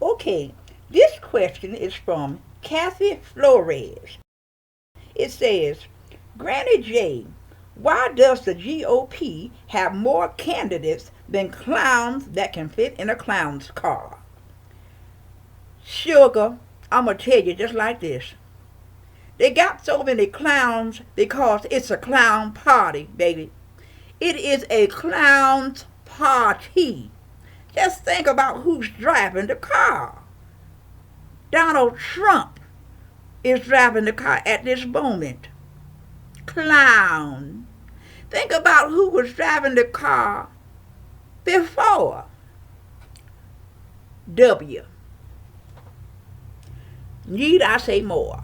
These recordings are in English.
Okay, this question is from Kathy Flores. It says, Granny J, why does the GOP have more candidates than clowns that can fit in a clown's car? Sugar, I'm going to tell you just like this. They got so many clowns because it's a clown party, baby. It is a clown's party. Just think about who's driving the car. Donald Trump is driving the car at this moment. Clown. Think about who was driving the car before. W. Need I say more?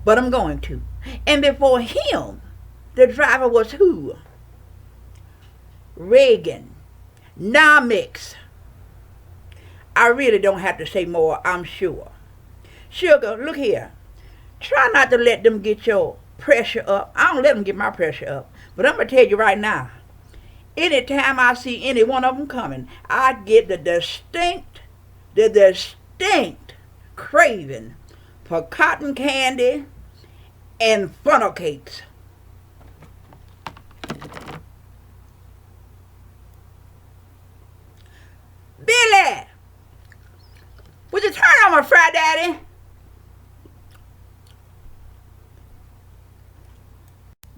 But I'm going to. And before him, the driver was who? Reagan. Nomics. I really don't have to say more, I'm sure. Sugar, look here. Try not to let them get your pressure up. I don't let them get my pressure up. But I'm going to tell you right now, anytime I see any one of them coming, I get the distinct craving for cotton candy and funnel cakes. Billy, would you turn on my fry, Daddy?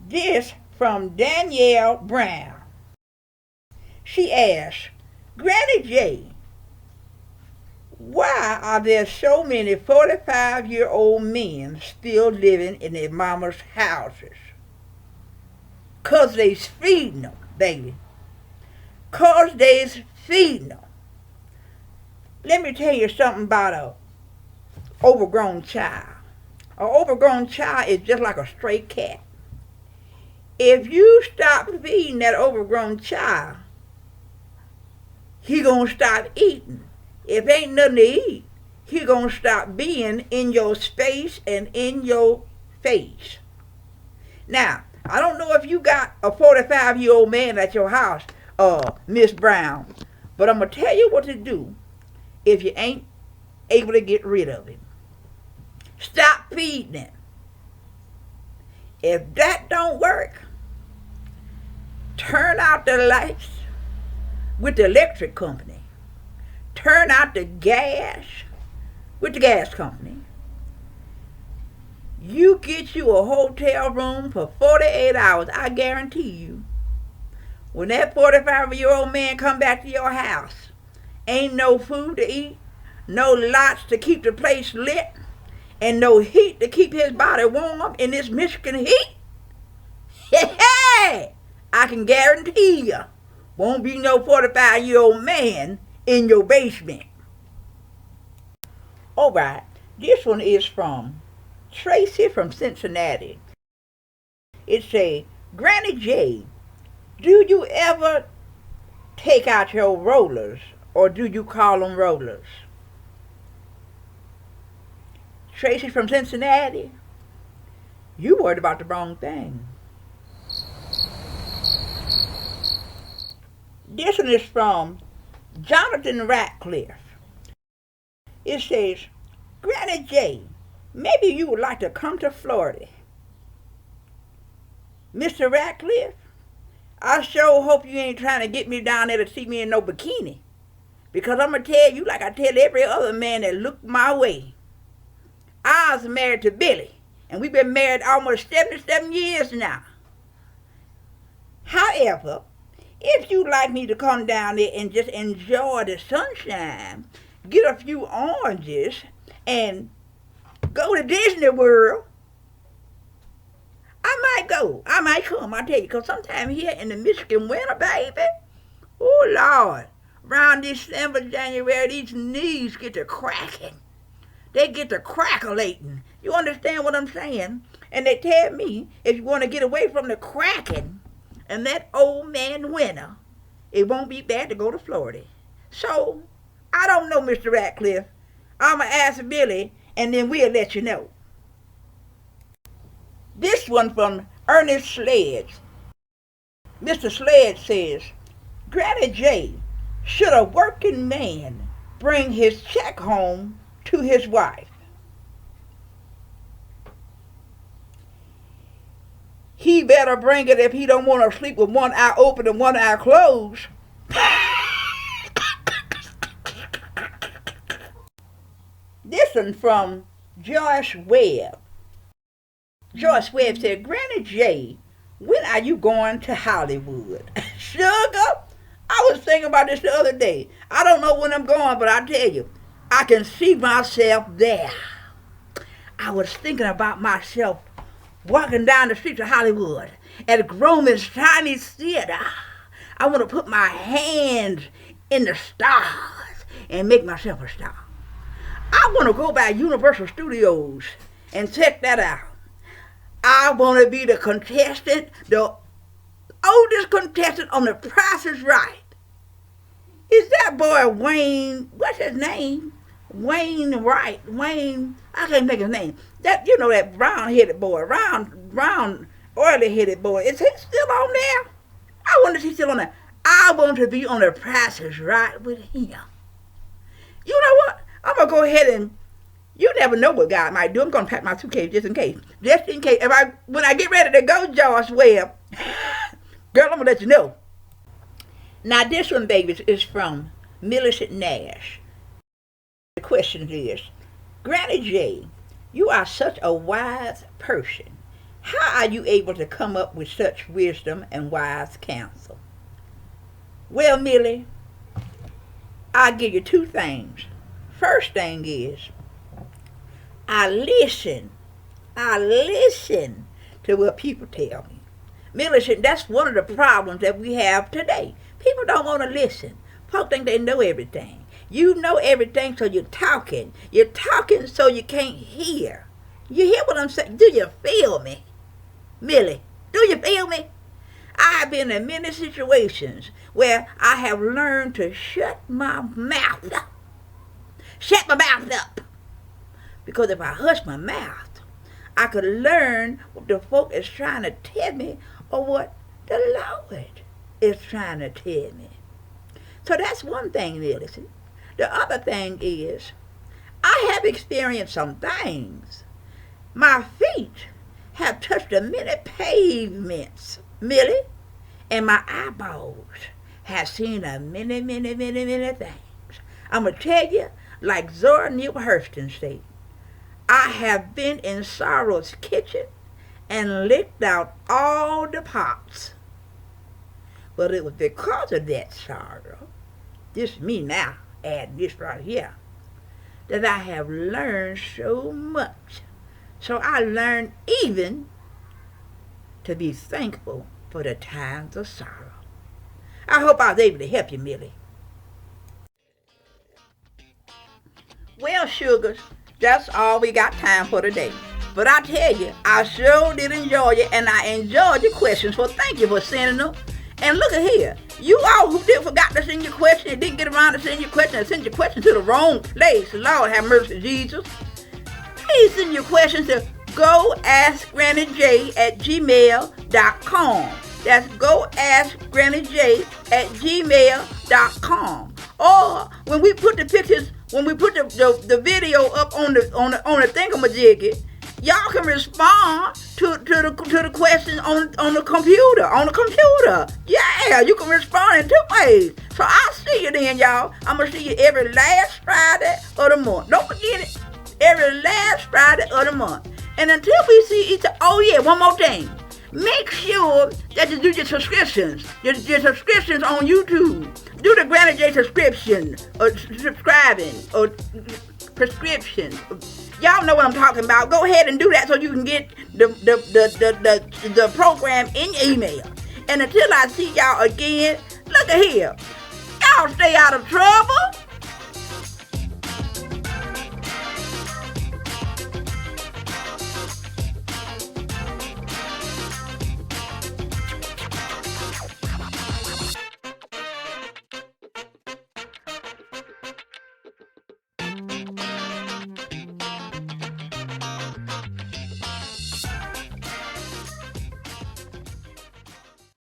This from Danielle Brown. She asks, Granny J, why are there so many 45-year-old men still living in their mama's houses? 'Cause they's feeding them, baby. 'Cause they's feeding them. Let me tell you something about a overgrown child. An overgrown child is just like a stray cat. If you stop feeding that overgrown child, he gonna stop eating. If ain't nothing to eat, he gonna stop being in your space and in your face. Now, I don't know if you got a 45-year-old man at your house, Miss Brown, but I'm gonna tell you what to do if you ain't able to get rid of him. Stop feeding him. If that don't work, turn out the lights with the electric company. Turn out the gas with the gas company. You get you a hotel room for 48 hours, I guarantee you. When that 45-year-old man come back to your house, ain't no food to eat, no lights to keep the place lit, and no heat to keep his body warm in this Michigan heat. Hey, I can guarantee you, won't be no 45-year-old man in your basement. All right, this one is from Tracy from Cincinnati. It say, Granny J, do you ever take out your rollers or do you call them rollers? Tracy from Cincinnati, you worried about the wrong thing. This one is from Jonathan Ratcliffe. It says, Granny J, maybe you would like to come to Florida. Mr. Ratcliffe, I sure hope you ain't trying to get me down there to see me in no bikini. Because I'm going to tell you like I tell every other man that looked my way. I was married to Billy, and we've been married almost 77 years now. However, if you'd like me to come down there and just enjoy the sunshine, get a few oranges, and go to Disney World, I might go. I might come, I tell you, because sometime here in the Michigan winter, baby, oh, Lord, around December, January, these knees get to cracking. They get to crackling. You understand what I'm saying? And they tell me, if you want to get away from the cracking and that old man winter, it won't be bad to go to Florida. So, I don't know, Mr. Ratcliffe. I'm going to ask Billy, and then we'll let you know. This one from Ernest Sledge. Mr. Sledge says, Granny J, should a working man bring his check home to his wife. He better bring it if he don't want to sleep with one eye open and one eye closed. This one from Joyce Webb. Joyce Webb said, Granny J, when are you going to Hollywood? Sugar, I was thinking about this the other day. I don't know when I'm going, but I tell you, I can see myself there. I was thinking about myself walking down the streets of Hollywood at Grauman's Chinese Theater. I want to put my hands in the stars and make myself a star. I want to go by Universal Studios and check that out. I want to be the contestant, the oldest contestant on The Price is Right. Is that boy Wayne, what's his name? Wayne Wright. Wayne, I can't think of his name. That, you know, that brown-headed boy, round, oily-headed boy. Is he still on there? I wonder if he's still on there. I want to be on The Price is Right with him. You know what? I'm going to go ahead and, you never know what God might do. I'm going to pack my suitcase just in case. Just in case. When I get ready to go, Joyce Webb, girl, I'm going to let you know. Now, this one, babies, is from Millicent Nash. The question is, Granny J, you are such a wise person. How are you able to come up with such wisdom and wise counsel? Well, Millie, I'll give you two things. First thing is, I listen to what people tell me. Millicent, that's one of the problems that we have today. People don't want to listen. Folks think they know everything. You know everything, so you're talking. You're talking so you can't hear. You hear what I'm saying? Do you feel me? Millie, do you feel me? I have been in many situations where I have learned to shut my mouth up. Shut my mouth up. Because if I hush my mouth, I could learn what the folk is trying to tell me or what the Lord is trying to tell me. So that's one thing, Millicent. The other thing is, I have experienced some things. My feet have touched the many pavements, Millie, and my eyeballs have seen a many things. I'm going to tell you, like Zora Neale Hurston said, I have been in sorrow's kitchen and licked out all the pots. But it was because of that sorrow, this me now, adding this right here, that I have learned so much. So I learned even to be thankful for the times of sorrow. I hope I was able to help you, Millie. Well, sugars, that's all we got time for today. But I tell you, I sure did enjoy it, and I enjoyed your questions, so thank you for sending them. And look at here, you all who forgot to send your question and didn't get around to send your question and send your question to the wrong place, Lord have mercy, Jesus. Please send your questions to goaskgrannyj@gmail.com. That's goaskgrannyj@gmail.com. Or when we put the pictures, when we put the video up on the thingamajiggy, y'all can respond to the question on the computer. Yeah, you can respond in 2 ways. So I'll see you then, y'all. I'm gonna see you every last Friday of the month. Don't forget it. Every last Friday of the month. And until we see each other, oh yeah, one more thing. Make sure that you do your subscriptions. Your subscriptions on YouTube. Do the Granny J subscription, or subscribing, or prescription. Y'all know what I'm talking about. Go ahead and do that so you can get the program in your email. And until I see y'all again, look at here. Y'all stay out of trouble.